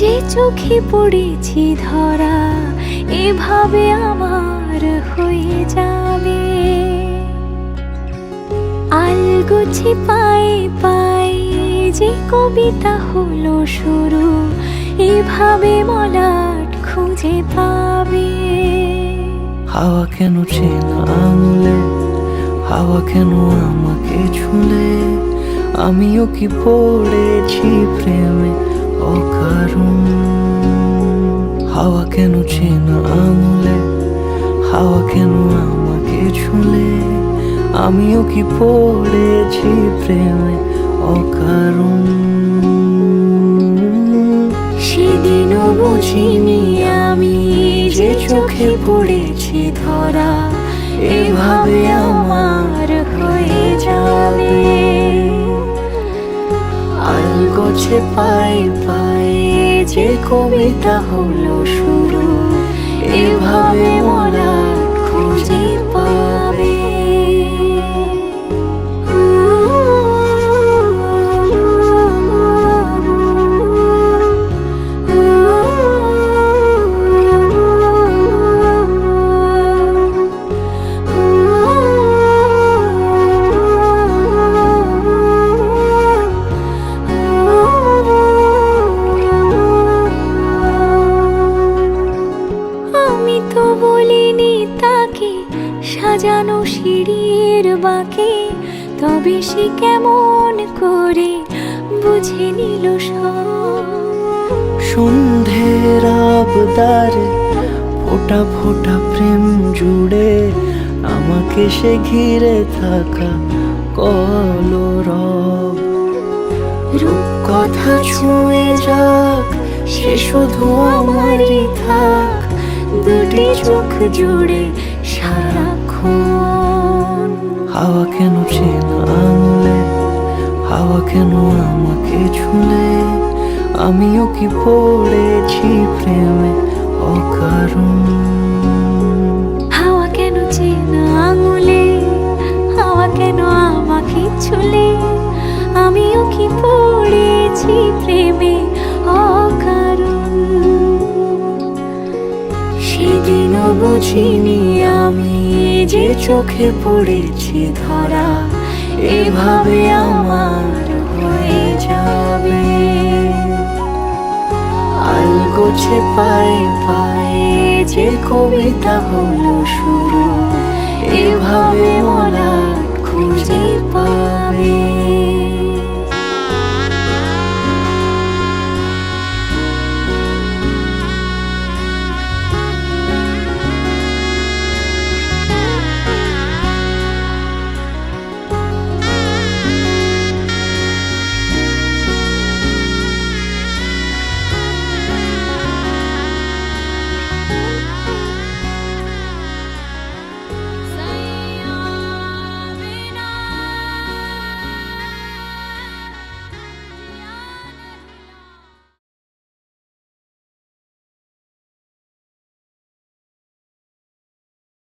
যে চোখে পড়েছি ধরা এভাবে আমার হয়ে যাবে। আলগোছে পায়ে পায়ে যে কবিতা হলো শুরু, এভাবে মলাট খুঁজে পাবে। হাওয়া কেন চেনা আঙুলে, হাওয়া কেন আমাকে ছুলে, আমিও কি পড়েছি প্রেমে অকারণ। হাওয়া কেন চেনা আঙুলে, হাওয়া কেন আমাকে ছুলে, আমিও কি পড়েছি প্রেমে অকারণ। সেদিনও বুঝিনি আমি যে চোখে পড়েছি ধরা এভাবে আমার হয়ে যাবে। আলগোছে পায়ে পায়ে যে কবিতা হলো শুরু, এভাবে মলাট খুঁজে পাবে। আমি তো বলিনি তাকে সাজানো সিঁড়ির বাঁকে, তবে সে কেমন করে বুঝে নিল সব। সন্ধ্যের আবদারে ফোটা ফোটা প্রেম জুড়ে, আমাকে সে ঘিরে থাকা কলরব। রূপকথা ছুঁয়ে যাক সে শুধু আমারই থাক, দুটি চোখ জুড়ে সারাক্ষণ। হাওয়া কেন চেনা আঙুলে, হাওয়া কেন আমাকে ছুলে, আমিও কি পড়েছি প্রেমে অকারণ। হাওয়া কেন চেনা আঙুলে, হাওয়া কেন আমাকে ছুলে, আমিও কি পড়েছি প্রেমে অকারণ। সেদিনও বুঝিনি আমি যে চোখে পড়েছি ধরা এভাবে আমার হয়ে যাবে। আলগোছে পায়ে পায়ে যে কবিতা হলো শুরু, এভাবে মলাট খুঁজে পাবে।